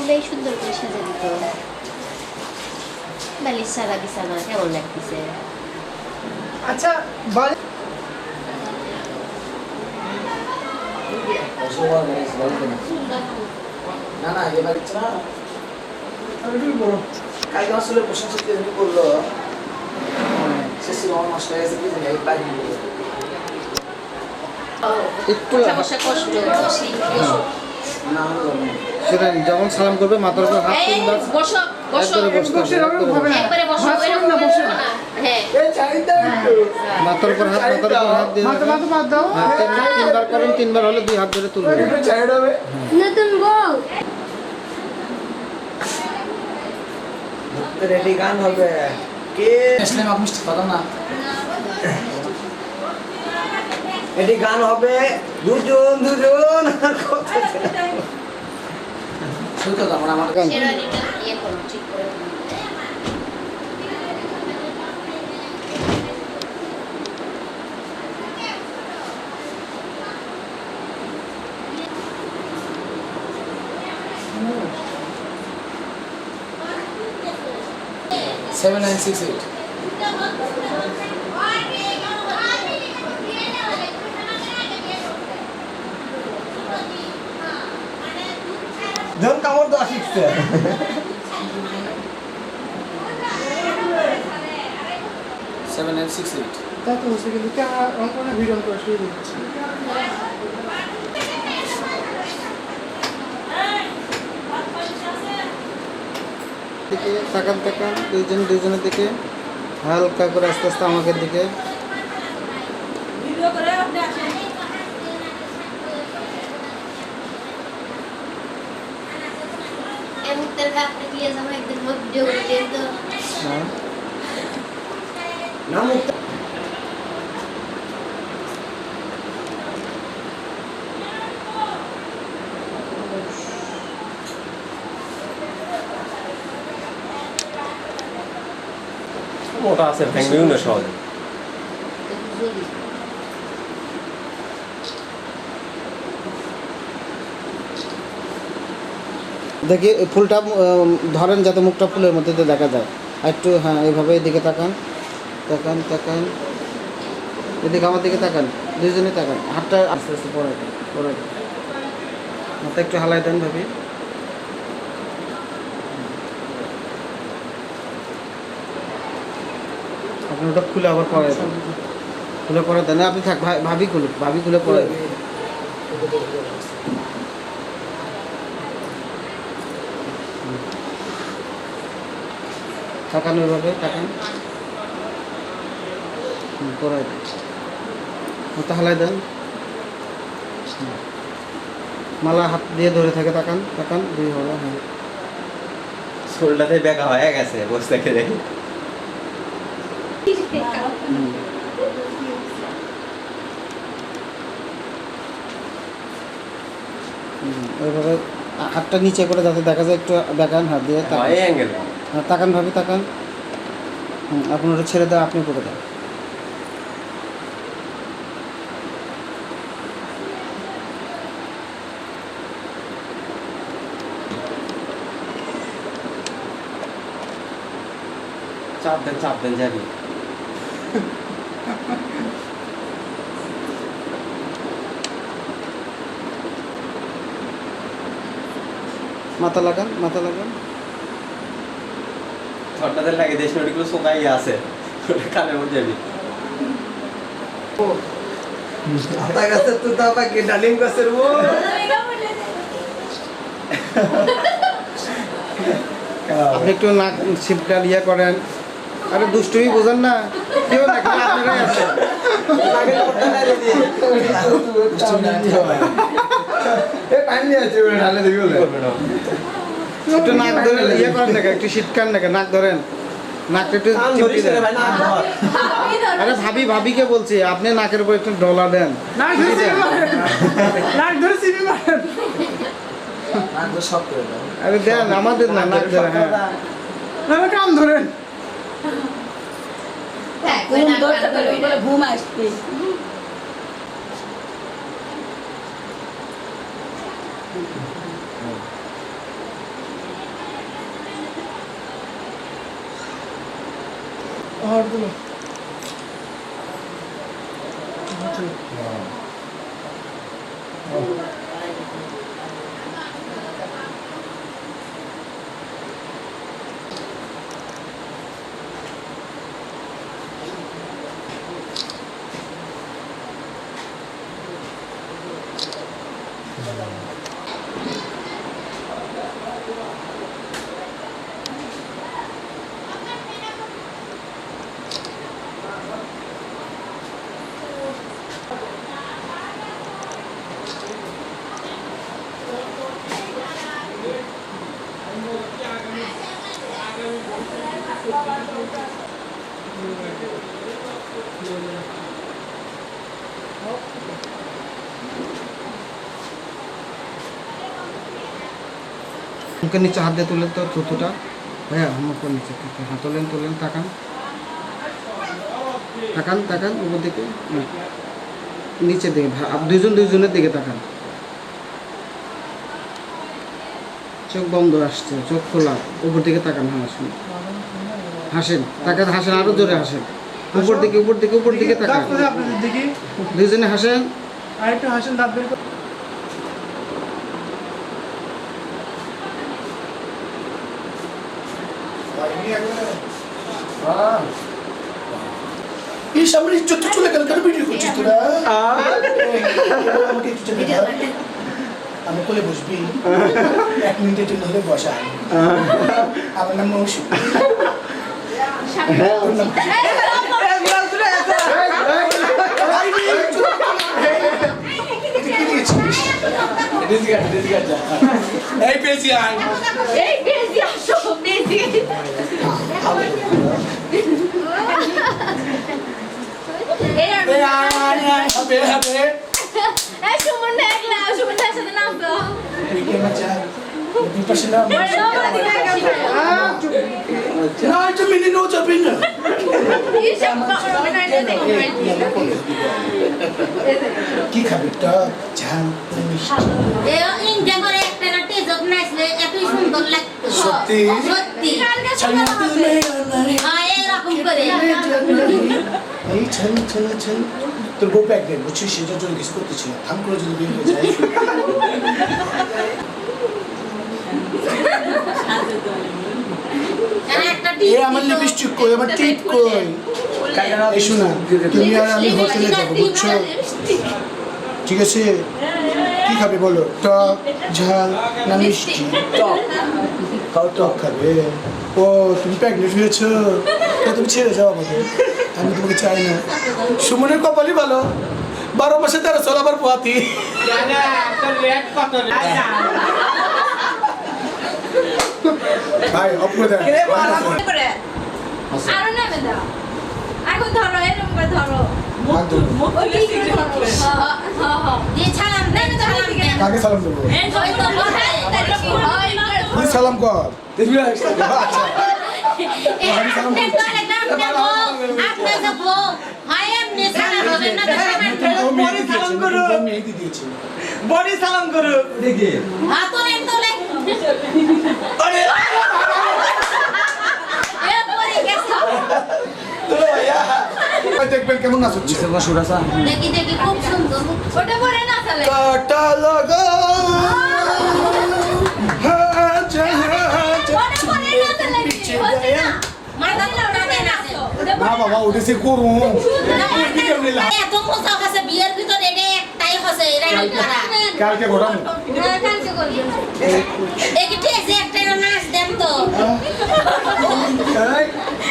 ফুলেই সুন্দর করে সাজা দিত। বালিশ সারা বিছানা কেমন লাগতেছে? আচ্ছা বাড়ি না না এবার ইচ্ছে না কালকে আসলে প্রশংসা কেমনি করলো সে সিনেমা নষ্ট হয়ে গেছে কি জানি এই পারি একটু বসে কষ্ট বসি না হলো সেটা যখন সালাম করবে মাথার উপর হাত এই তিনবার বসো বসো একবারে বসতে বসে হবে, এরকম হবে না। একবারে বসো মাঝখানে এরকম না, করে বসে বসো না। হ্যাঁ এই চাইদা মাথার উপর হাত দিয়ে মাথা দেবেন। মাথা বাদ দাও হ্যাঁ, তিনবার করেন, তিনবার হলে 2 হাত ধরে তুলবেন। চাইদা হবে নতুন বউ রেডি গান হবে কে আসলে আপনি কথা না এটি গান হবে দুজন দুজন আর কত শুনতে তো আমার শেরানিটা ইয়ে করো ঠিক করে সেভেন 968 ধন কামড় তো আসিছে 7968 তা তো হচ্ছে কিন্তু ক্যামেরা অন করে ভিডিও করে শুরু দিচ্ছি দিকে তাকান দুজনের দিকে হালকা করে আস্তে আস্তে আমাকে দিকে এই মুহূর্তের কাছে গিয়ে যাবো একদিন ভিডিও করে দিয়ে তো হ্যাঁ না মুক্ত মোটা আছে ভেঙবেও না সহজে। দেখি ফুলটা ধরেন যাতে মুখটা ফুলের মধ্যে দিয়ে দেখা যায় আর একটু হ্যাঁ এইভাবে এদিকে তাকান তাকান তাকান এদিকে আমার দিকে তাকান দুইজনে তাকান হাতটা আস্তে আস্তে পড়ে মাথা একটু হালাই দেন ভাবি আপনি ওটা খুলে আবার পরে দেন খুলে পরে দেন না, আপনি থাক ভাবি খুলে পরে দেন তাকান ওইভাবে তাকান পড়াই দেন মাথা হালাই দেন মালা হাত দিয়ে ধরে থাকে তাকান তাকান দুই হলো হ্যাঁ শোলটাতে বেঁকা হয়ে গেছে বসে থেকে দেখি। ওইভাবে হাতটা নিচে করে যাতে দেখা যায় একটু দেখান হাত দিয়ে তাকান এই অ্যাঙ্গেল হ্যাঁ তাকান ভাবি তাকান আপনি ওটা ছেড়ে দেন আপনি করে দেন চাপ দেন যাবি। মাথা লাগান ঠট্টাদের লাগে দেশ নদীগুলো শোকাই আছে ওটা কানের মধ্যে যাবি। আতা গাছের তুতা পাখি ডালিম গাছের ও আপনি একটু নাক ছিপটা ইয়ে করেন আরে দুষ্টুমি বোঝেন না কেউ না খালি আপনারাই আছেন একটু নাক ধরে ইয়ে করেন না একটু শীতকাল নাকি নাক ধরেন নাকটা একটু চিপকে দেন আরে ভাবিকে বলছি আপনি নাকের উপর একটু ডলা দেন নাক ধরে চিবি মারেন সব করে দাও আরে দেন আমাদের না নাক ধরে হ্যাঁ না কাম ধরেন হ্যাঁ ঘুম আসছে আর দিলো মুখের নিচে হাত দিয়ে তুলেন তো থুতুটা ভাইয়া মুখের নিচে হ্যাঁ তোলেন তোলেন তাকান তাকান তাকান উপর দিকে নিচের দিকে দুইজনের দিকে তাকান চোখ বন্ধ আসছে চোখ খোলা উপর দিকে তাকান হাসেন হাসেন তাকান হাসেন আরো জোরে হাসেন উপর দিকে উপর দিকে উপর দিকে তাকান দাঁত কোথায় আপনাদের দিকে দুইজনে হাসেন আরেকটু হাসেন দাঁত বের করে এই সামনে ইজ্জত চলে গেল কেন ভিডিও করছিস তোরা আমাকে একটু চেপে ধর। আমি কোলে বসবি 1 মিনিটের জন্য হলে বসা আমার নাম মৌসুম তোর নাম কি? এটা কি দিয়েছিস? এই পেয়েছি আয় এই বেশি আসো বেশি এই আর হবে হবে এই সুমন দেখলা সুমন তার সাথে নাচো এই কে মজা বিপাশে না না এটা মিনি নো যাবে না এই সব করবে না দেখো কি খাবি টক ঝাল মিষ্টি ইন্ডিয়া করে একটা না টেজক নাচলে এতই সুন্দর লাগতো সত্যি সত্যি ছানা দিল মে নাই হ্যাঁ এরকম করে এই ছন ছন ছন তোর বউ প্যাকেট বুঝছিস সেটার জন্য কিছু করতেছিল থাম করে যদি বের হয়ে যায় একটা এ আমার লিপস্টিক কই আমার টিপ কই এই শোনা তুমি আর আমি হোটেলে যাবো বুঝছো ঠিক আছে কি খাবে বলো টক ঝাল না মিষ্টি টক খাও টক খাবে ও তুমি প্রেগনেন্ট হয়েছো তা তুমি ছেড়ে যাও আমাকে আমি তোমাকে চাই না সুমনের কপালই ভালো 12 মাসে 13 সাল আবার পোয়াতি ভাই অপরাধ করে আর না বেদা এখন ধরো এরকম করে ধরো ওই কি করে ধরো দিয়ে ছালাম দেন ছালাম দেন কাকে সালাম দেবো এই তো বসাই তুই সালাম কর আচ্ছা আপনার যে বউ হয় এমনি সালাম হবে না তো মেহেদি দিয়েছি বডি সালাম করো দেখি হাত তোলে এ পরে গেছে দেখবেন কেমন নাচ হচ্ছে দেখি দেখি খুব সুন্দর ওটা পরে না চলে কাটা লাগা ওটা পরে না চলে হচ্ছে না মাথা লাউড়া দেন আছে ওটা না বাবা ওদেরকে করুন এত মজা আছে বিয়ের ভিতরে এটা একটাই আছে রাইড করা কালকে ঘোরানো কালকে করবেন দেখি ঠিক আছে একটা নাচ দেন তো